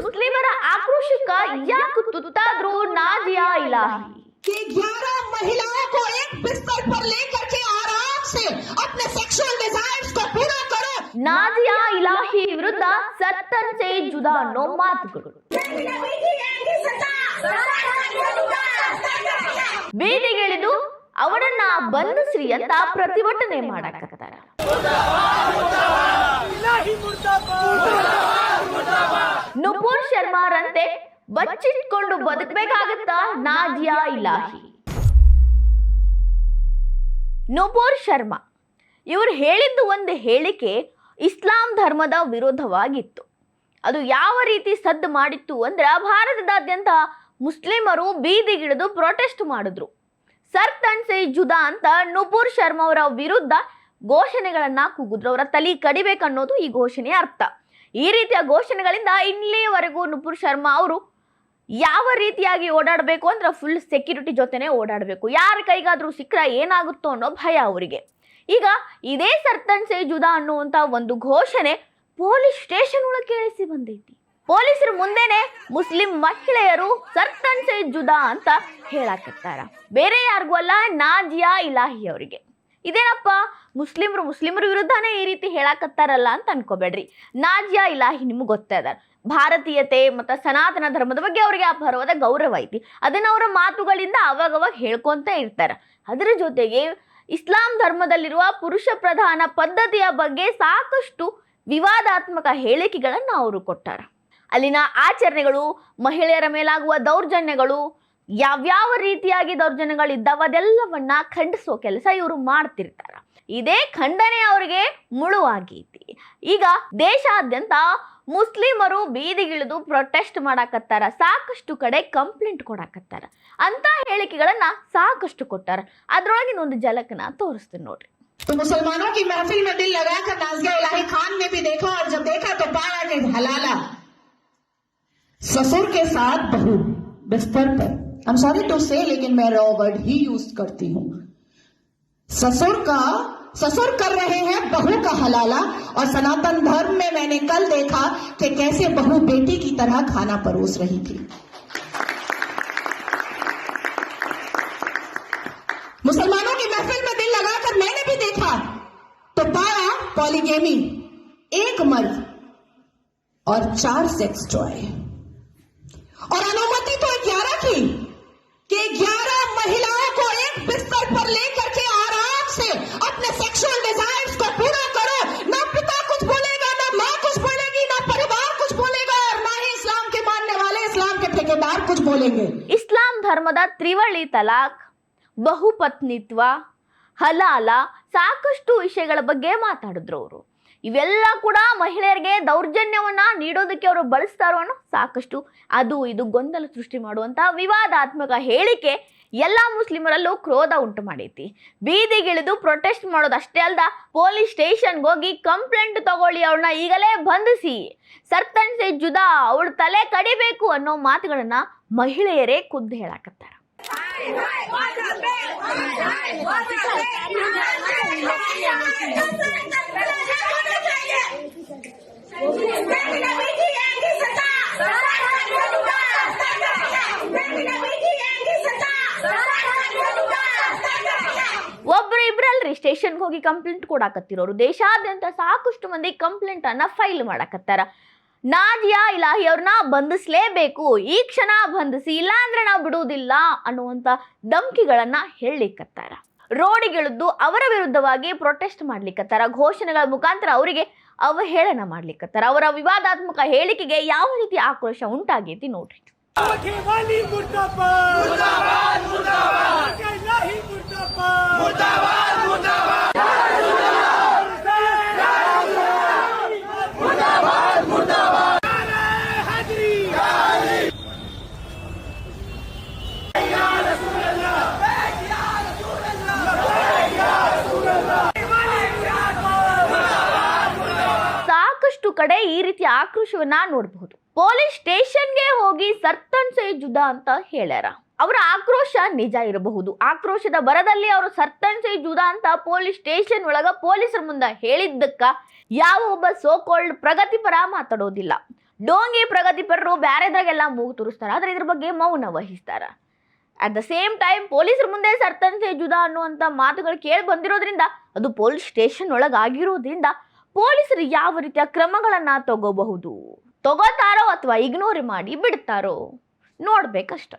ಮುಸ್ಲಿಮರ ಆಕ್ರೋಶಕ್ಕ ಯಾಕೆ ತುತ್ತಾದ್ರು ನಾಜಿಯಾ ಇಲಾಹಿ? 11 महिलाओं को एक बिस्तर पर लेकर के आराम से अपने सेक्सुअल डिजायर्स को पूरा करो। ನಾಜಿಯಾ ಇಲಾಹಿ ವಿರುದ್ಧ ಸರ್ತನ್ ಸೆ ಜುದಾ ಅನ್ನೋ ಮಾತುಗಳು. ಬೀದಿಗಿಳಿದು ಅವರನ್ನ ಬಂಧಿಸ್ರಿ ಅಂತ ಪ್ರತಿಭಟನೆ ಮಾಡಕತ್ತಾರ. ನುಪುರ್ ಶರ್ಮಾರಂತೆ ಬಚ್ಚಿಟ್ಕೊಂಡು ಬದುಕಬೇಕಾಗತ್ತಾ ನಾಜಿಯಾ ಇಲಾಹಿ? ನುಪುರ್ ಶರ್ಮಾ ಇವರು ಹೇಳಿದ್ದು ಒಂದು ಹೇಳಿಕೆ ಇಸ್ಲಾಂ ಧರ್ಮದ ವಿರೋಧವಾಗಿತ್ತು. ಅದು ಯಾವ ರೀತಿ ಸದ್ದು ಮಾಡಿತ್ತು ಅಂದ್ರೆ ಭಾರತದಾದ್ಯಂತ ಮುಸ್ಲಿಮರು ಬೀದಿಗಿಳಿದು ಪ್ರೊಟೆಸ್ಟ್ ಮಾಡಿದ್ರು. ಸರ್ತನ್ ಸೆ ಜುದಾ ಅಂತ ನುಪುರ್ ಶರ್ಮಾ ಅವರ ವಿರುದ್ಧ ಘೋಷಣೆಗಳನ್ನ ಕೂಗಿದ್ರು. ಅವರ ತಲೆ ಕಡಿಬೇಕನ್ನೋದು ಈ ಘೋಷಣೆಯ ಅರ್ಥ. ಈ ರೀತಿಯ ಘೋಷಣೆಗಳಿಂದ ಇಲ್ಲಿಯವರೆಗೂ ನುಪುರ್ ಶರ್ಮಾ ಅವರು ಯಾವ ರೀತಿಯಾಗಿ ಓಡಾಡಬೇಕು ಅಂದ್ರೆ ಫುಲ್ ಸೆಕ್ಯೂರಿಟಿ ಜೊತೆನೆ ಓಡಾಡಬೇಕು. ಯಾರ ಕೈಗಾದ್ರೂ ಸಿಕ್ಕರೆ ಏನಾಗುತ್ತೋ ಅನ್ನೋ ಭಯ ಅವರಿಗೆ. ಈಗ ಇದೇ ಸರ್ತನ್ ಸೆ ಜುದಾ ಅನ್ನುವಂತ ಒಂದು ಘೋಷಣೆ ಪೊಲೀಸ್ ಸ್ಟೇಷನ್ ಒಳಗೆ ಕೇಳಿಸಿ ಬಂದೈತಿ. ಪೊಲೀಸರ ಮುಂದೆನೆ ಮುಸ್ಲಿಂ ಮಹಿಳೆಯರು ಸರ್ತನ್ ಸೆ ಜುದಾ ಅಂತ ಹೇಳಕತ್ತಾರ. ಬೇರೆ ಯಾರಿಗೂ ಅಲ್ಲ, ನಾಜಿಯಾ ಇಲಾಹಿ ಅವರಿಗೆ. ಇದೇನಪ್ಪ ಮುಸ್ಲಿಮರ ವಿರುದ್ಧನೇ ಈ ರೀತಿ ಹೇಳಕತ್ತಾರಲ್ಲ ಅಂತ ಅನ್ಕೋಬೇಡ್ರಿ. ನಾಜಿಯಾ ಇಲಾಹಿ ನಿಮ್ಗೆ ಗೊತ್ತದ, ಭಾರತೀಯತೆ ಮತ್ತು ಸನಾತನ ಧರ್ಮದ ಬಗ್ಗೆ ಅವರಿಗೆ ಅಪಾರವಾದ ಗೌರವ ಐತಿ. ಅದನ್ನ ಅವರ ಮಾತುಗಳಿಂದ ಅವಾಗವಾಗ ಹೇಳ್ಕೊಂತ ಇರ್ತಾರೆ. ಅದರ ಜೊತೆಗೆ ಇಸ್ಲಾಂ ಧರ್ಮದಲ್ಲಿರುವ ಪುರುಷ ಪ್ರಧಾನ ಪದ್ಧತಿಯ ಬಗ್ಗೆ ಸಾಕಷ್ಟು ವಿವಾದಾತ್ಮಕ ಹೇಳಿಕೆಗಳನ್ನು ಅವರು ಕೊಟ್ಟಾರ. ಅಲ್ಲಿನ ಆಚರಣೆಗಳು, ಮಹಿಳೆಯರ ಮೇಲಾಗುವ ದೌರ್ಜನ್ಯಗಳು, ಯಾವ್ಯಾವ ರೀತಿಯಾಗಿ ದೌರ್ಜನ್ಯಗಳಿದ್ದಾವ ಅದೆಲ್ಲವನ್ನ ಖಂಡಿಸೋ ಕೆಲಸ ಇವರು ಮಾಡ್ತಿರ್ತಾರ. ಇದೇ ಖಂಡನೆ ಅವರಿಗೆ ಮುಳುವಾಗೈತಿ. ಈಗ ದೇಶಾದ್ಯಂತ ಮುಸ್ಲಿಮರು ಬೀದಿಗಿಳಿದು ಪ್ರೊಟೆಸ್ಟ್ ಮಾಡಾಕತ್ತಾರ. ಸಾಕಷ್ಟು ಕಡೆ ಕಂಪ್ಲೇಂಟ್ ಕೊಡಾಕತ್ತಾರ. ಅಂತ ಹೇಳಿಕೆಗಳನ್ನ ಸಾಕಷ್ಟು ಕೊಟ್ಟಾರ. ಅದ್ರೊಳಗಿನ ಒಂದು ಜಲಕನ ತೋರಿಸ್ತೀನಿ ನೋಡ್ರಿ. तो मुसलमानों की महफिल में दिल लगाकर नाजिया इलाही खान ने भी देखा, और जब देखा तो पाया कि हलाला ससुर के साथ बहू बिस्तर पर, आई एम सॉरी टू से, लेकिन मैं रॉ वर्ड ही यूज करती हूं, ससुर कर रहे हैं बहू का हलाला। और सनातन धर्म में मैंने कल देखा कि कैसे बहू बेटी की तरह खाना परोस रही थी। मुसलमानों की महफिल में दिल लगाकर मैंने भी देखा तो पाया पॉलीगेमी, एक मर्द और 4 सेक्स टॉय, और अनुमति तो 11 की कि 11 महिलाओं को एक बिस्तर पर लेकर के आराम से अपने सेक्सुअल डिजायर्स को पूरा करो। ना पिता कुछ बोलेगा, ना माँ कुछ बोलेगी, ना परिवार कुछ बोलेगा, और ना ही इस्लाम के मानने वाले, इस्लाम के ठेकेदार कुछ बोलेंगे। ಇಸ್ಲಾಂ ಧರ್ಮದ ತ್ರಿವಳಿ ತಲಾಕ್, ಬಹುಪತ್ನಿತ್ವ, ಹಲಾಲ, ಸಾಕಷ್ಟು ವಿಷಯಗಳ ಬಗ್ಗೆ ಮಾತಾಡಿದ್ರು ಅವರು. ಇವೆಲ್ಲ ಕೂಡ ಮಹಿಳೆಯರಿಗೆ ದೌರ್ಜನ್ಯವನ್ನ ನೀಡೋದಕ್ಕೆ ಅವರು ಬಳಸ್ತಾರೋ ಅನ್ನೋ ಸಾಕಷ್ಟು ಅದು ಇದು ಗೊಂದಲ ಸೃಷ್ಟಿ ಮಾಡುವಂತ ವಿವಾದಾತ್ಮಕ ಹೇಳಿಕೆ ಎಲ್ಲ ಮುಸ್ಲಿಮರಲ್ಲೂ ಕ್ರೋಧ ಉಂಟು ಮಾಡೈತಿ. ಬೀದಿಗಿಳಿದು ಪ್ರೊಟೆಸ್ಟ್ ಮಾಡೋದಷ್ಟೇ ಅಲ್ದ, ಪೊಲೀಸ್ ಸ್ಟೇಷನ್ಗೆ ಹೋಗಿ ಕಂಪ್ಲೇಂಟ್ ತಗೊಳ್ಳಿ, ಅವ್ರನ್ನ ಈಗಲೇ ಬಂಧಿಸಿ, ಸರ್ತನ್ ಸೆ ಜುದಾ ಅವಳ ತಲೆ ಕಡಿಬೇಕು ಅನ್ನೋ ಮಾತುಗಳನ್ನ ಮಹಿಳೆಯರೇ ಖುದ್ದು ಹೇಳಾಕತ್ತಾರ. ಒಬ್ರು ಇಬ್ರಲ್ರಿ ಸ್ಟೇಷನ್ಗೆ ಹೋಗಿ ಕಂಪ್ಲೇಂಟ್ ಕೊಡಾಕತ್ತಿರೋರು. ದೇಶಾದ್ಯಂತ ಸಾಕಷ್ಟು ಮಂದಿ ಕಂಪ್ಲೇಂಟ್ ಅನ್ನ ಫೈಲ್ ಮಾಡಾಕತ್ತಾರ. ನಾಜಿಯಾ ಇಲಾಹಿ ಅವ್ರನ್ನ ಬಂಧಿಸಲೇಬೇಕು, ಈ ಕ್ಷಣ ಬಂಧಿಸಿ, ಇಲ್ಲ ಅಂದ್ರೆ ನಾವು ಬಿಡುವುದಿಲ್ಲ ಅನ್ನುವಂತ ಧಮ್ಕಿಗಳನ್ನ ಹೇಳಿಕತ್ತಾರ. ರೋಡಿಗಿಳಿದು ಅವರ ವಿರುದ್ಧವಾಗಿ ಪ್ರೊಟೆಸ್ಟ್ ಮಾಡ್ಲಿಕ್ಕತ್ತಾರ. ಘೋಷಣೆಗಳ ಮುಖಾಂತರ ಅವರಿಗೆ ಅವಹೇಳನ ಮಾಡ್ಲಿಕ್ಕತ್ತಾರ. ಅವರ ವಿವಾದಾತ್ಮಕ ಹೇಳಿಕೆಗೆ ಯಾವ ರೀತಿ ಆಕ್ರೋಶ ಉಂಟಾಗೈತಿ ನೋಡ್ರಿ. ಸಾಕಷ್ಟು ಕಡೆ ಈ ರೀತಿ ಆಕ್ರೋಶವನ್ನ ನೋಡಬಹುದು. ಪೊಲೀಸ್ ಸ್ಟೇಷನ್ಗೆ ಹೋಗಿ ಸರ್ತನ್ ಸೆ ಜುದಾ ಅಂತ ಹೇಳ್ಯಾರ. ಅವರ ಆಕ್ರೋಶ ನಿಜ ಇರಬಹುದು. ಆಕ್ರೋಶದ ಬರದಲ್ಲಿ ಅವರು ಸರ್ತನ್ ಸೆ ಜುದಾ ಅಂತ ಪೊಲೀಸ್ ಸ್ಟೇಷನ್ ಒಳಗ ಪೊಲೀಸರ ಮುಂದೆ ಹೇಳಿದ್ದಕ್ಕ ಯಾವ ಒಬ್ಬ ಸೋಕಾಲ್ಡ್ ಪ್ರಗತಿಪರ ಮಾತಾಡೋದಿಲ್ಲ. ಡೋಂಗಿ ಪ್ರಗತಿಪರರು ಬ್ಯಾರೆದ್ರಾಗೆಲ್ಲ ಮೂಗು ತುರಿಸ್ತಾರ, ಆದ್ರೆ ಇದ್ರ ಬಗ್ಗೆ ಮೌನ ವಹಿಸ್ತಾರ. ಅಟ್ ದ ಸೇಮ್ ಟೈಮ್ ಪೊಲೀಸರ ಮುಂದೆ ಸರ್ಟನ್ಸೆ ಜುದಾ ಅನ್ನುವಂಥ ಮಾತುಗಳು ಕೇಳಿ ಬಂದಿರೋದ್ರಿಂದ, ಅದು ಪೊಲೀಸ್ ಸ್ಟೇಷನ್ ಒಳಗಾಗಿರೋದ್ರಿಂದ ಪೊಲೀಸರು ಯಾವ ರೀತಿಯ ಕ್ರಮಗಳನ್ನ ತಗೋಬಹುದು, ತಗೋತಾರೋ ಅಥವಾ ಇಗ್ನೋರ್ ಮಾಡಿ ಬಿಡ್ತಾರೋ ನೋಡ್ಬೇಕಷ್ಟ.